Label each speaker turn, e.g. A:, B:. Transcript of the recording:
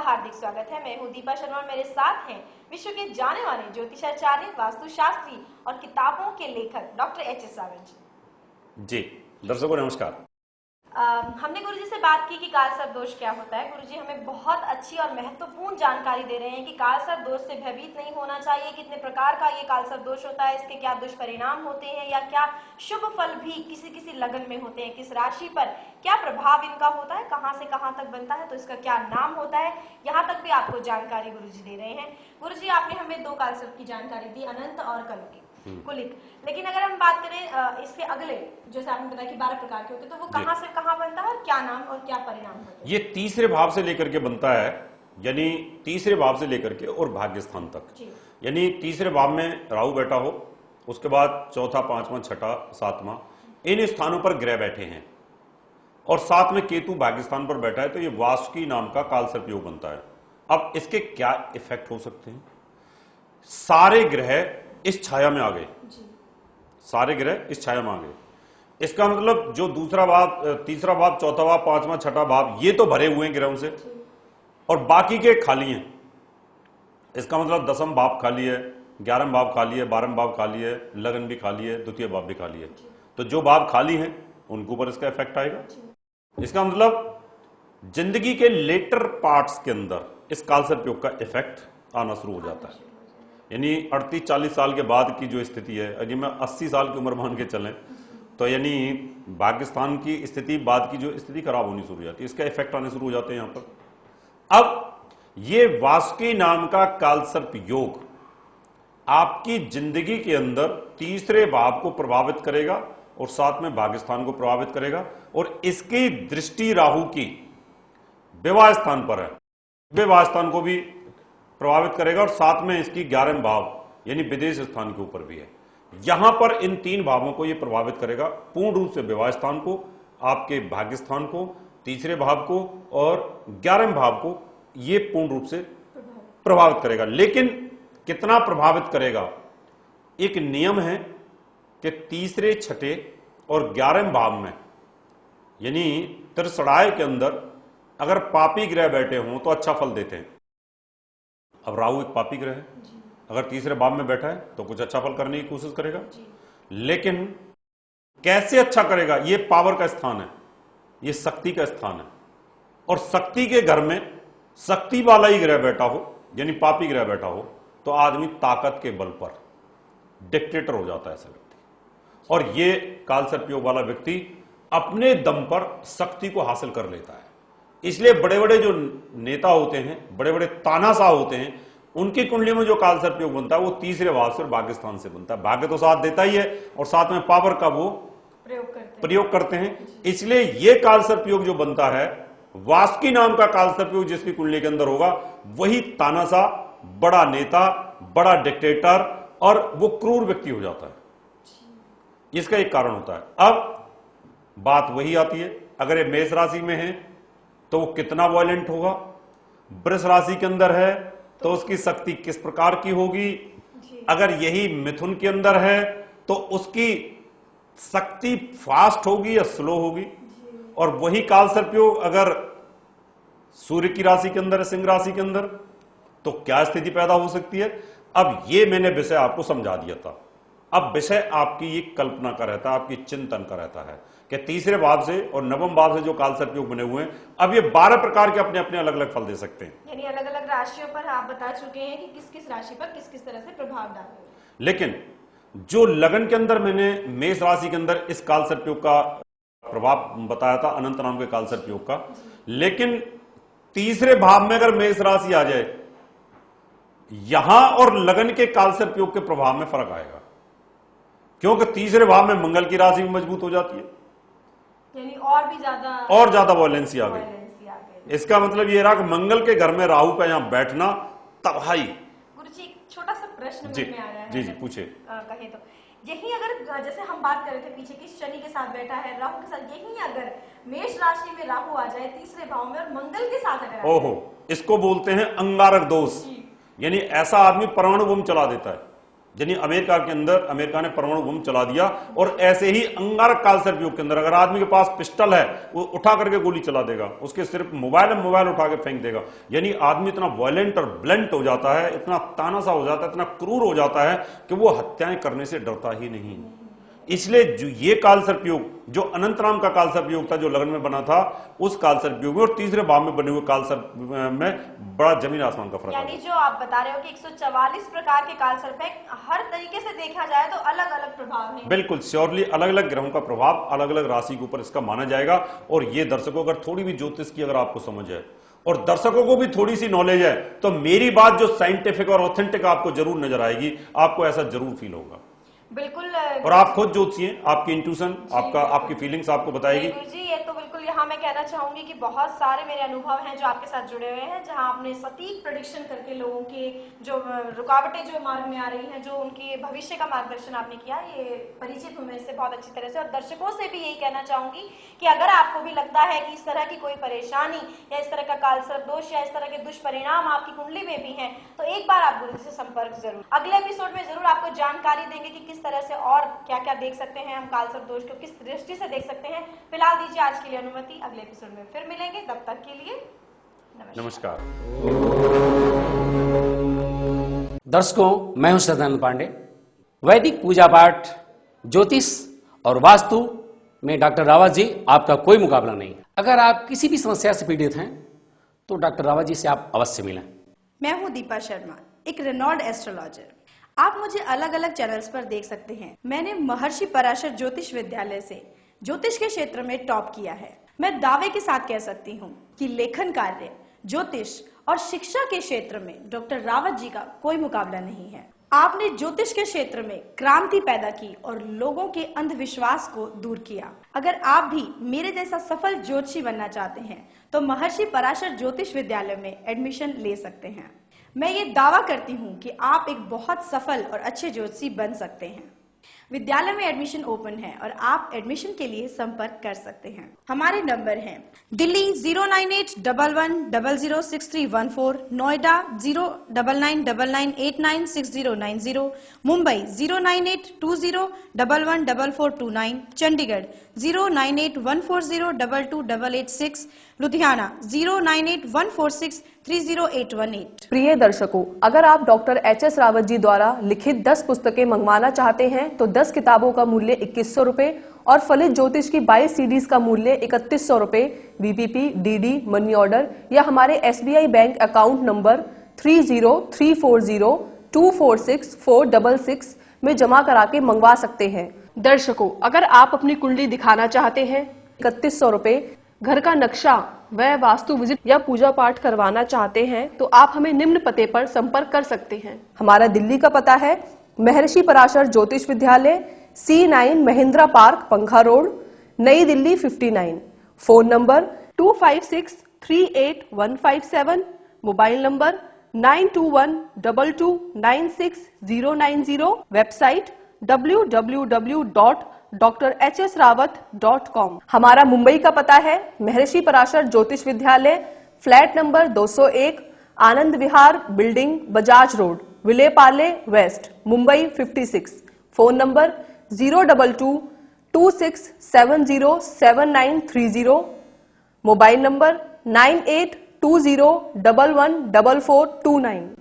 A: हार्दिक स्वागत है। मैं हूं दीपा शर्मा और मेरे साथ हैं विश्व के जाने माने ज्योतिषाचार्य, वास्तुशास्त्री और किताबों के लेखक डॉक्टर एच एस सावंत
B: जी। दर्शकों नमस्कार।
A: हमने गुरुजी से बात की कि कालसर्प दोष क्या होता है। गुरुजी हमें बहुत अच्छी और महत्वपूर्ण जानकारी दे रहे हैं कि कालसर्प दोष से भयभीत नहीं होना चाहिए, कितने प्रकार का ये कालसर्प दोष होता है, इसके क्या दुष्परिणाम होते हैं या क्या शुभ फल भी किसी किसी लगन में होते हैं, किस राशि पर क्या प्रभाव इनका होता है, कहाँ से कहाँ तक बनता है, तो इसका क्या नाम होता है, यहाँ तक भी आपको जानकारी गुरुजी दे रहे हैं। गुरुजी आपने हमें दो कालसर्प की जानकारी दी, अनंत और कुलिक। लेकिन अगर हम बात करें इसके अगले, जैसे आपने बताया कि 12 प्रकार के होते हैं, तो वो कहां से कहां बनता है और क्या नाम और क्या परिणाम होते हैं?
B: ये तीसरे भाव से लेकर के बनता है, यानी तीसरे भाव से लेकर के और भाग्य स्थान तक। यानी तीसरे भाव में राहु बैठा हो, उसके बाद चौथा, पांचवा, छठा, सातवां, इन स्थानों पर ग्रह बैठे हैं और साथ में केतु भाग्य स्थान पर बैठा है, तो ये वासुकी नाम का कालसर्प योग बनता है। अब इसके क्या इफेक्ट हो सकते हैं? सारे ग्रह इस छाया में आ गए, सारे ग्रह इस छाया में आ गए। इसका मतलब जो दूसरा भाव, तीसरा भाव, चौथा भाव, पांचवा, छठा भाव, ये तो भरे हुए हैं ग्रहों से और बाकी के खाली हैं। इसका मतलब दसम भाव खाली है, 11वां भाव खाली है, 12वां भाव खाली है, लगन भी खाली है, द्वितीय भाव भी खाली है। तो जो भाव खाली हैं उनके ऊपर इसका इफेक्ट आएगा। इसका मतलब जिंदगी के लेटर पार्ट्स के अंदर इस कालसर्प योग का इफेक्ट आना शुरू हो जाता है। यानी 38-40 साल के बाद की जो स्थिति है, यदि मैं 80 साल की उम्र मान के चलें, तो यानी भाग्यस्थान की स्थिति, बाद की जो स्थिति खराब होनी शुरू हो जाती है, इसका इफेक्ट आने शुरू हो जाते हैं यहां पर। अब ये वासुकी नाम का कालसर्प योग आपकी जिंदगी के अंदर तीसरे भाव को प्रभावित करेगा और साथ में भाग्यस्थान को प्रभावित करेगा और इसकी दृष्टि राहु की विवाह स्थान पर है, विवाह स्थान को भी प्रभावित करेगा और साथ में इसकी 11वें भाव यानी विदेश स्थान के ऊपर भी है। यहां पर इन तीन भावों को यह प्रभावित करेगा, पूर्ण रूप से विवाह स्थान को, आपके भाग्य स्थान को, तीसरे भाव को और 11वें भाव को यह पूर्ण रूप से प्रभावित करेगा। लेकिन कितना प्रभावित करेगा? एक नियम है कि तीसरे, छठे और 11वें भाव में, यानी त्रिसड़ाए के अंदर अगर पापी ग्रह बैठे हों तो अच्छा फल देते हैं। अब राहु एक पापी ग्रह है, अगर तीसरे भाव में बैठा है तो कुछ अच्छा फल करने की कोशिश करेगा, लेकिन कैसे अच्छा करेगा? ये पावर का स्थान है, ये शक्ति का स्थान है और शक्ति के घर में शक्ति वाला ही ग्रह बैठा हो, यानी पापी ग्रह बैठा हो, तो आदमी ताकत के बल पर डिक्टेटर हो जाता है ऐसा व्यक्ति। और ये कालसर्प योग वाला व्यक्ति अपने दम पर शक्ति को हासिल कर लेता है। इसलिए बड़े बड़े जो नेता होते हैं, बड़े बड़े तानाशाह होते हैं, उनकी कुंडली में जो कालसर्प योग बनता है वो तीसरे भाव से और भाग्य स्थान से बनता है। भाग्य तो साथ देता ही है और साथ में पावर का वो प्रयोग करते हैं। इसलिए ये कालसर्प योग जो बनता है, वासुकी नाम का कालसर्प योग जिसकी कुंडली के अंदर होगा, वही तानाशाह, बड़ा नेता, बड़ा डिक्टेटर और वो क्रूर व्यक्ति हो जाता है। इसका एक कारण होता है। अब बात वही आती है, अगर ये मेष राशि में है तो वो कितना वॉयलेंट होगा, वृष राशि के अंदर है तो उसकी शक्ति किस प्रकार की होगी, अगर यही मिथुन के अंदर है तो उसकी शक्ति फास्ट होगी या स्लो होगी, और वही कालसर्प योग अगर सूर्य की राशि के अंदर है, सिंह राशि के अंदर, तो क्या स्थिति पैदा हो सकती है। अब ये मैंने विषय आपको समझा दिया था। अब विषय आपकी ये कल्पना का रहता है, आपकी चिंतन का रहता है कि तीसरे भाव से और नवम भाव से जो कालसर्प योग बने हुए हैं, अब ये 12 प्रकार के अपने अपने अलग अलग फल दे सकते हैं।
A: यानी अलग अलग राशियों पर आप बता चुके हैं कि किस किस राशि पर किस किस तरह से प्रभाव डालेंगे।
B: लेकिन जो लगन के अंदर मैंने मेष राशि के अंदर इस कालसर्प योग का प्रभाव बताया था, अनंत नाम के कालसर्प योग का, लेकिन तीसरे भाव में अगर मेष राशि आ जाए, यहां और लगन के कालसर्प योग के प्रभाव में फर्क आएगा, क्योंकि तीसरे भाव में मंगल की राशि भी मजबूत हो जाती है,
A: यानी और ज्यादा
B: वॉयलेंसी आ गई। इसका मतलब ये रहा कि मंगल के घर में राहु का यहां बैठना तबाही।
A: गुरुजी एक छोटा सा प्रश्न
B: जी
A: में आ रहा है,
B: जी पूछे।
A: कहे तो यही अगर जैसे हम बात कर रहे थे पीछे की शनि के साथ बैठा है, राहु के साथ, यही अगर मेष राशि में राहु आ जाए तीसरे भाव में और मंगल के साथ अगर
B: ओहो, इसको बोलते हैं अंगारक दोष। यानी ऐसा आदमी परमाणु बम चला देता है, यानी अमेरिका के अंदर अमेरिका ने परमाणु बम चला दिया, और ऐसे ही अंगारक काल सर्प योग के अंदर अगर आदमी के पास पिस्टल है वो उठा करके गोली चला देगा, उसके सिर्फ मोबाइल उठा के फेंक देगा। यानी आदमी इतना वायलेंट और ब्लंट हो जाता है, इतना तानासा हो जाता है, इतना क्रूर हो जाता है कि वो हत्याएं करने से डरता ही नहीं। इसलिए जो ये काल सर्प योग, जो अनंत नाम का काल सर्प योग था जो लगन में बना था, उस काल सर्प योग में और तीसरे भाव में बने हुए काल सर्प में बड़ा जमीन आसमान का फर्क है।
A: यानी जो आप बता रहे हो कि 144 प्रकार के काल सर्प है, हर तरीके से देखा जाए तो अलग अलग प्रभाव है।
B: बिल्कुल श्योरली अलग अलग ग्रहों का प्रभाव अलग अलग राशि के ऊपर इसका माना जाएगा। और ये दर्शकों अगर थोड़ी भी ज्योतिष की अगर आपको समझ है और दर्शकों को भी थोड़ी सी नॉलेज है तो मेरी बात जो साइंटिफिक और ऑथेंटिक आपको जरूर नजर आएगी, आपको ऐसा जरूर फील होगा।
A: बिल्कुल।
B: और आप खुद ज्योतिषी हैं, आपकी इंट्यूशन, आपकी फीलिंग्स आपको बताएगी।
A: जी, ये तो बिल्कुल यहाँ मैं कहना चाहूंगी कि बहुत सारे मेरे अनुभव हैं जो आपके साथ जुड़े हुए हैं, जहाँ आपने सटीक प्रेडिक्शन करके लोगों के जो रुकावटें जो मार्ग में आ रही हैं, जो उनके भविष्य का मार्गदर्शन आपने किया, ये परिचित हूँ मैं इससे बहुत अच्छी तरह से। और दर्शकों से भी यही कहना चाहूंगी कि अगर आपको भी लगता है कि इस तरह की कोई परेशानी या इस तरह का कालसर्प दोष या इस तरह के दुष्परिणाम आपकी कुंडली में भी हैं, तो एक बार आप गुरु से संपर्क जरूर। अगले एपिसोड में जरूर आपको जानकारी देंगे कि किस तरह से और क्या क्या देख सकते हैं हम कालसर्प दोष को, किस दृष्टि से देख सकते हैं। फिलहाल दीजिए आज के लिए अनुमति, अगले एपिसोड में फिर मिलेंगे, तब तक के लिए
B: नमस्कार।
C: दर्शकों, मैं हूं सदानंद पांडे। वैदिक पूजा पाठ, ज्योतिष और वास्तु में डॉक्टर रावत जी आपका कोई मुकाबला नहीं। अगर आप किसी भी समस्या से पीड़ित हैं तो डॉक्टर रावत जी से आप अवश्य मिलें।
D: मैं हूं दीपा शर्मा, एक रेनॉल्ड एस्ट्रोलॉजर। आप मुझे अलग अलग चैनल्स पर देख सकते हैं। मैंने महर्षि पराशर ज्योतिष विद्यालय से ज्योतिष के क्षेत्र में टॉप किया है। मैं दावे के साथ कह सकती हूँ कि लेखन कार्य, ज्योतिष और शिक्षा के क्षेत्र में डॉक्टर रावत जी का कोई मुकाबला नहीं है। आपने ज्योतिष के क्षेत्र में क्रांति पैदा की और लोगों के अंधविश्वास को दूर किया। अगर आप भी मेरे जैसा सफल ज्योतिषी बनना चाहते हैं तो महर्षि पराशर ज्योतिष विद्यालय में एडमिशन ले सकते हैं। मैं ये दावा करती हूँ कि आप एक बहुत सफल और अच्छे ज्योतिषी बन सकते हैं। विद्यालय में एडमिशन ओपन है और आप एडमिशन के लिए संपर्क कर सकते हैं। हमारे नंबर हैं दिल्ली 09811006314, नोएडा 09999896090, मुंबई 09820114429, चंडीगढ़ 09814022886, लुधियाना 09814630818।
E: प्रिय दर्शकों, अगर आप डॉक्टर HS रावत जी द्वारा लिखित 10 पुस्तकें मंगवाना चाहते हैं तो 10 किताबों का मूल्य 2100 रुपए और फलित ज्योतिष की 22 सीडीज का मूल्य 3100 रुपए VPP, DD, मनी ऑर्डर या हमारे SBI बैंक अकाउंट नंबर 303402464666 में जमा करा के मंगवा सकते हैं। दर्शकों, अगर आप अपनी कुंडली दिखाना चाहते हैं 3100 रुपए, घर का नक्शा व वास्तु विजिट या पूजा पाठ करवाना चाहते हैं तो आप हमें निम्न पते पर संपर्क कर सकते हैं। हमारा दिल्ली का पता है महर्षि पराशर ज्योतिष विद्यालय, C9 महिंद्रा पार्क, पंखा रोड, नई Delhi 59। Phone number 25638157, mobile number 9212296090, website www.drhsrawat.com। हमारा मुंबई का पता है महर्षि Parashar Jyotish Vidyalaya, flat number 201, Anand Vihar building, Bajaj road, Vile Parle west, Mumbai 56। Phone number 02226707930, mobile number 9820114429।